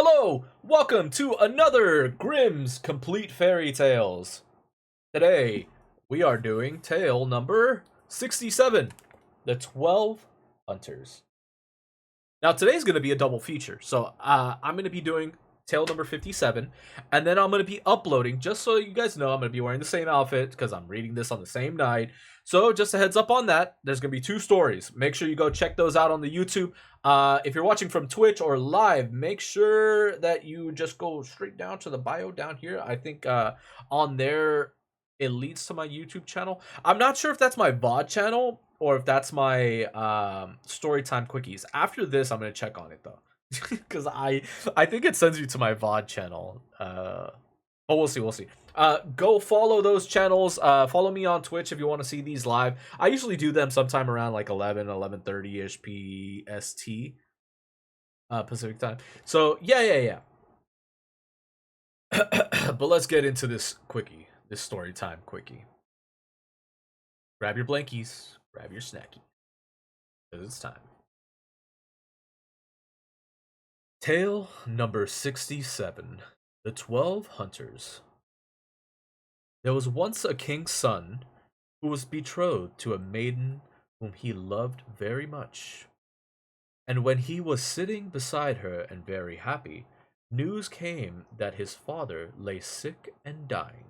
Hello, welcome to another Grimm's Complete Fairy Tales. Today, we are doing tale number 67, The 12 Hunters. Now, today's going to be a double feature. So, I'm going to be doing tale number 57, and then I'm going to be uploading, just so you guys know, I'm going to be wearing the same outfit because I'm reading this on the same night. So, just a heads up on that, there's going to be two stories. Make sure you go check those out on the YouTube. If you're watching from Twitch or live, make sure that you just go straight down to the bio down here. I think on there, it leads to my YouTube channel. I'm not sure if that's my VOD channel or if that's my Storytime Quickies. After this, I'm gonna check on it though, because I think it sends you to my VOD channel. But we'll see, we'll see. Go follow those channels. Follow me on Twitch if you want to see these live. I usually do them sometime around like 11:30ish PST, Pacific time. So yeah. But let's get into this quickie, this story time quickie. Grab your blankies, grab your snacky, because it's time. Tale number 67, The 12 Hunters. There was once a king's son who was betrothed to a maiden whom he loved very much. And when he was sitting beside her and very happy, news came that his father lay sick and dying,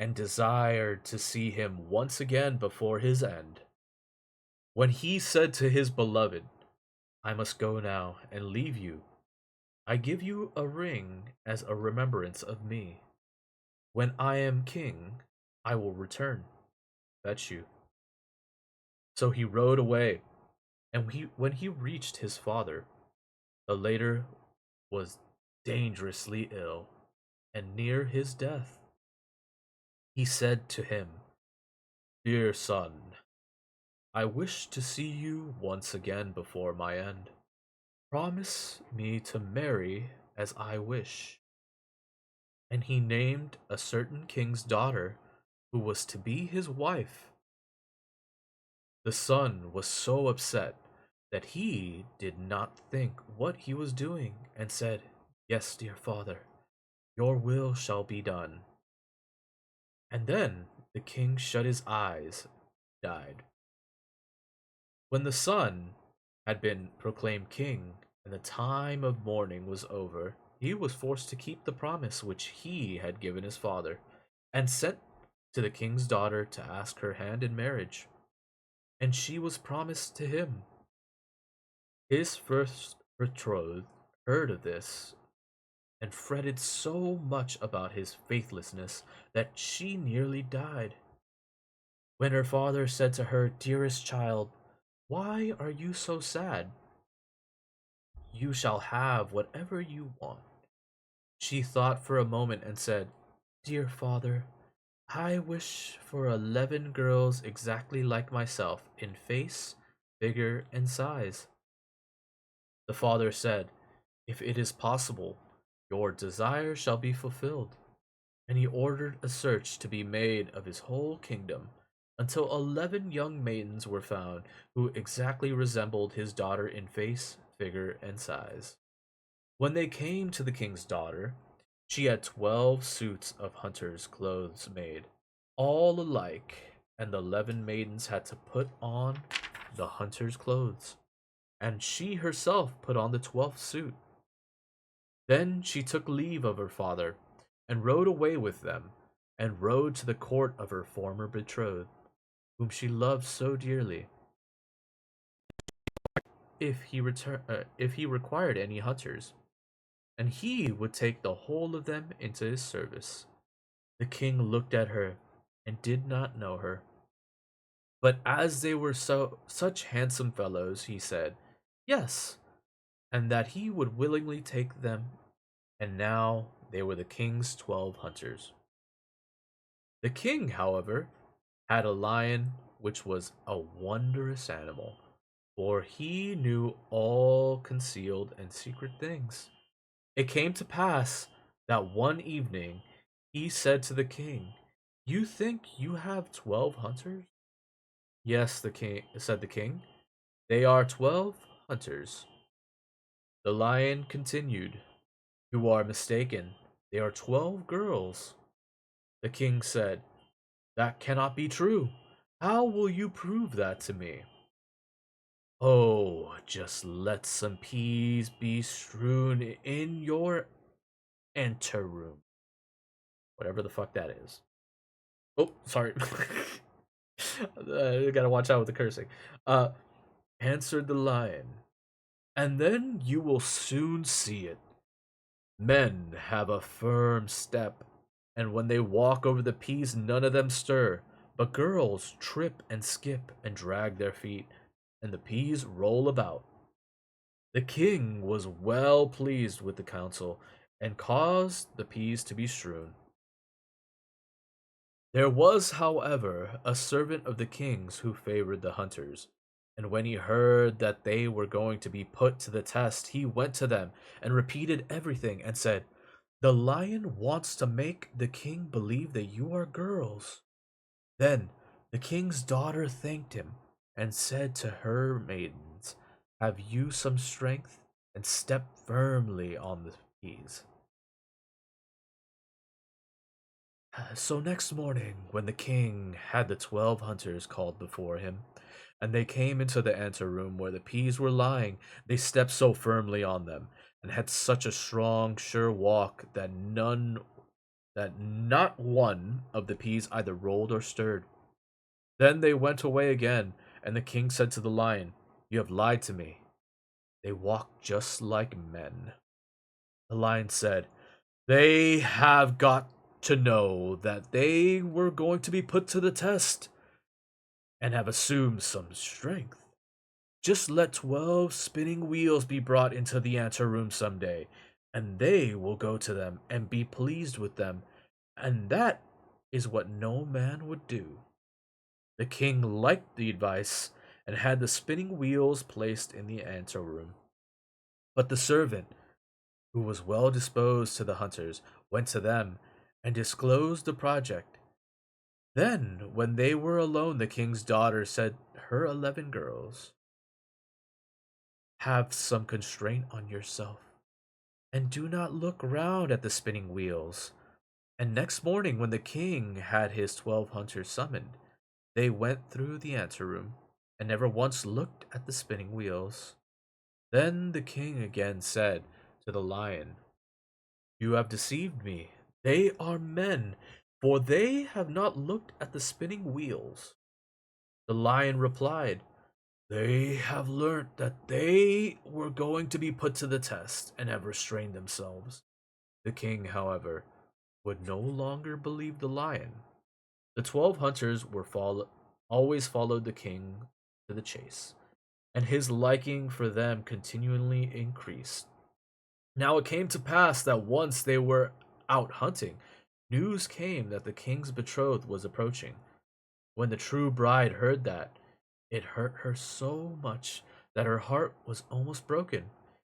and desired to see him once again before his end. When he said to his beloved, I must go now and leave you. I give you a ring as a remembrance of me. When I am king, I will return, fetch you. So he rode away, and when he reached his father, the latter was dangerously ill and near his death. He said to him, Dear son, I wish to see you once again before my end. Promise me to marry as I wish. And he named a certain king's daughter who was to be his wife. The son was so upset that he did not think what he was doing and said, Yes, dear father, your will shall be done. And then the king shut his eyes, died. When the son had been proclaimed king and the time of mourning was over, he was forced to keep the promise which he had given his father, and sent to the king's daughter to ask her hand in marriage. And she was promised to him. His first betrothed heard of this and fretted so much about his faithlessness that she nearly died. When her father said to her, Dearest child, why are you so sad? You shall have whatever you want. She thought for a moment and said, Dear father, I wish for 11 girls exactly like myself in face, figure, and size. The father said, If it is possible, your desire shall be fulfilled. And he ordered a search to be made of his whole kingdom, until 11 young maidens were found who exactly resembled his daughter in face, figure, and size. When they came to the king's daughter, she had 12 suits of hunter's clothes made, all alike, and the 11 maidens had to put on the hunter's clothes, and she herself put on the 12th suit. Then she took leave of her father, and rode away with them, and rode to the court of her former betrothed, whom she loved so dearly. If he required any hunters, and he would take the whole of them into his service. The king looked at her and did not know her. But as they were such handsome fellows, he said, Yes, and that he would willingly take them, and now they were the king's 12 hunters. The king, however, had a lion which was a wondrous animal, for he knew all concealed and secret things. It came to pass that one evening he said to the king, You think you have 12 hunters? Yes, the king said the king. They are 12 hunters. The lion continued, You are mistaken. They are 12 girls. The king said, That cannot be true. How will you prove that to me? Oh, just let some peas be strewn in your anteroom. Whatever the fuck that is. Oh, sorry. Gotta watch out with the cursing. Uh, answered the lion. And then you will soon see it. Men have a firm step, and when they walk over the peas, none of them stir. But girls trip and skip and drag their feet, and the peas roll about. The king was well pleased with the counsel, and caused the peas to be strewn. There was, however, a servant of the king's who favored the hunters, and when he heard that they were going to be put to the test, he went to them and repeated everything and said, The lion wants to make the king believe that you are girls. Then the king's daughter thanked him and said to her maidens, Have you some strength and step firmly on the peas. So next morning, when the king had the 12 hunters called before him, and they came into the anteroom where the peas were lying, they stepped so firmly on them, and had such a strong, sure walk that not one of the peas either rolled or stirred. Then they went away again, and the king said to the lion, You have lied to me. They walk just like men. The lion said, They have got to know that they were going to be put to the test and have assumed some strength. Just let 12 spinning wheels be brought into the anteroom some day, and they will go to them and be pleased with them, and that is what no man would do. The king liked the advice and had the spinning wheels placed in the anteroom. But the servant, who was well disposed to the hunters, went to them and disclosed the project. Then, when they were alone, the king's daughter said her 11 girls, Have some constraint on yourself, and do not look round at the spinning wheels. And next morning, when the king had his 12 hunters summoned, they went through the anteroom, and never once looked at the spinning wheels. Then the king again said to the lion, You have deceived me. They are men, for they have not looked at the spinning wheels. The lion replied, They have learnt that they were going to be put to the test and have restrained themselves. The king, however, would no longer believe the lion. The 12 hunters always followed the king to the chase, and his liking for them continually increased. Now it came to pass that once they were out hunting, news came that the king's betrothed was approaching. When the true bride heard that, it hurt her so much that her heart was almost broken,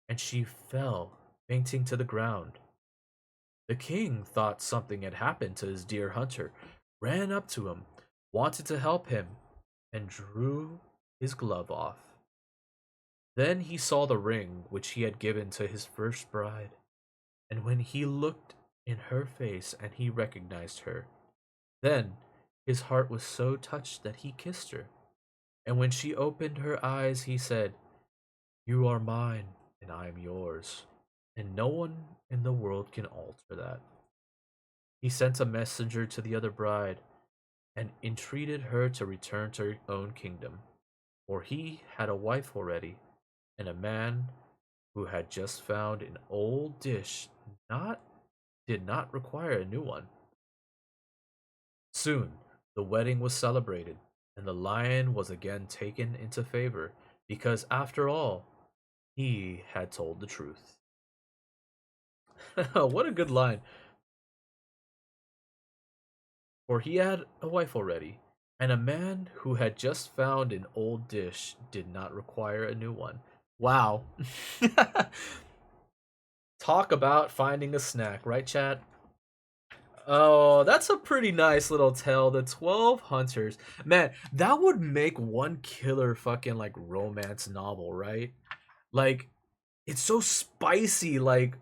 and she fell fainting to the ground. The king thought something had happened to his dear hunter, ran up to him, wanted to help him, and drew his glove off. Then he saw the ring which he had given to his first bride, and when he looked in her face and he recognized her, then his heart was so touched that he kissed her. And when she opened her eyes, he said, You are mine, and I am yours, and no one in the world can alter that. He sent a messenger to the other bride, and entreated her to return to her own kingdom, for he had a wife already, and a man who had just found an old dish not did not require a new one. Soon the wedding was celebrated, and the lion was again taken into favor, because after all, he had told the truth. What a good line. For he had a wife already, and a man who had just found an old dish did not require a new one. Wow. Talk about finding a snack, right, chat? Oh, that's a pretty nice little tale. The 12 Hunters. Man, that would make one killer fucking like romance novel, right? Like it's so spicy, like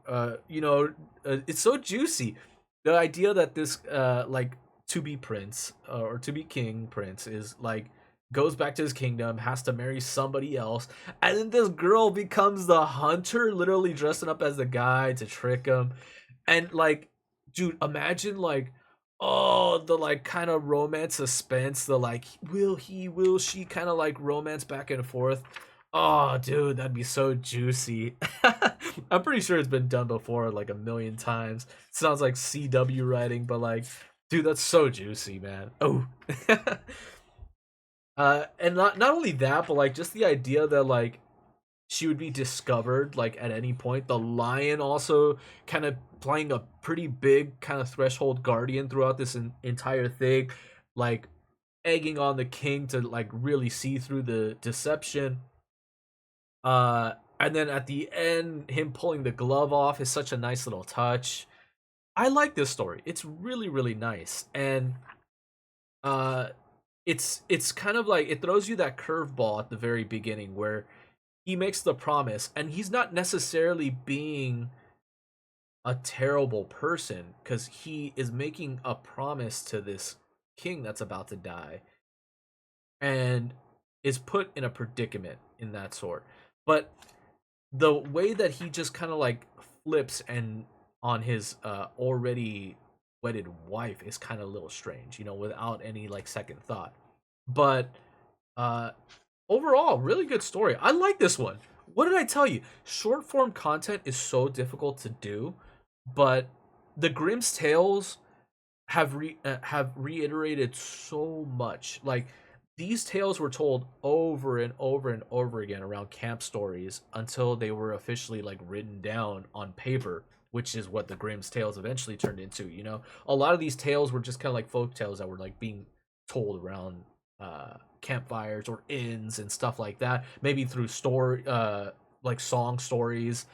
it's so juicy. The idea that this like to be prince or to be king prince is like goes back to his kingdom, has to marry somebody else, and then this girl becomes the hunter, literally dressing up as the guy to trick him. And like, dude, imagine like, oh, the like kind of romance suspense, the like, will he, will she, kind of like romance back and forth. Oh, dude, that'd be so juicy. I'm pretty sure it's been done before like a million times. Sounds like CW writing, but like, dude, that's so juicy, man. Oh. And not only that, but like just the idea that like she would be discovered like at any point. The lion also kind of playing a pretty big kind of threshold guardian throughout this entire thing, like egging on the king to like really see through the deception. And then at the end, him pulling the glove off is such a nice little touch. I like this story. It's really really nice, and uh, it's kind of like it throws you that curveball at the very beginning where he makes the promise, and he's not necessarily being a terrible person because he is making a promise to this king that's about to die and is put in a predicament in that sort. But the way that he just kind of like flips and on his already wedded wife is kind of a little strange, without any like second thought. But uh overall, really good story. I like this one. What did I tell you? Short form content is so difficult to do, but the Grimm's tales have reiterated so much. Like these tales were told over and over and over again around camp stories until they were officially like written down on paper, which is what the Grimm's tales eventually turned into. A lot of these tales were just kind of like folk tales that were like being told around campfires or inns and stuff like that. Maybe through story, like song stories,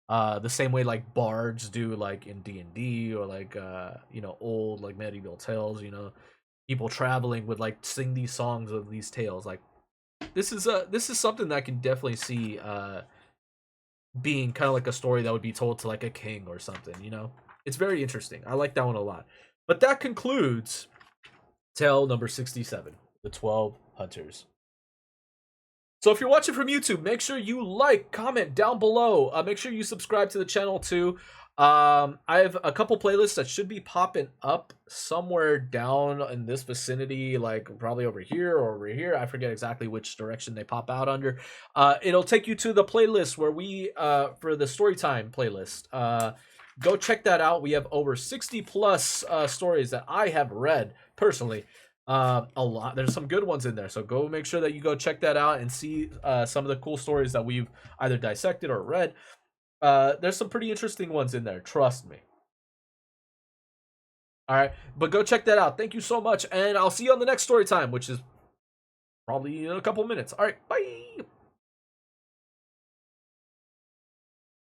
the same way like bards do like in D&D, or like old like medieval tales. People traveling would like sing these songs of these tales. Like this is something that I can definitely see being kind of like a story that would be told to like a king or something. It's very interesting. I like that one a lot. But that concludes tale number 67, the 12 hunters. So if you're watching from YouTube, make sure you like, comment down below. Make sure you subscribe to the channel too. I have a couple playlists that should be popping up somewhere down in this vicinity, like probably over here or over here. I forget exactly which direction they pop out under. It'll take you to the playlist where we for the Storytime playlist. Go check that out. We have over 60 plus stories that I have read personally. A lot. There's some good ones in there, so go make sure that you go check that out and see some of the cool stories that we've either dissected or read. There's some pretty interesting ones in there, trust me. All right, but go check that out. Thank you so much, and I'll see you on the next story time, which is probably in a couple minutes. All right, bye.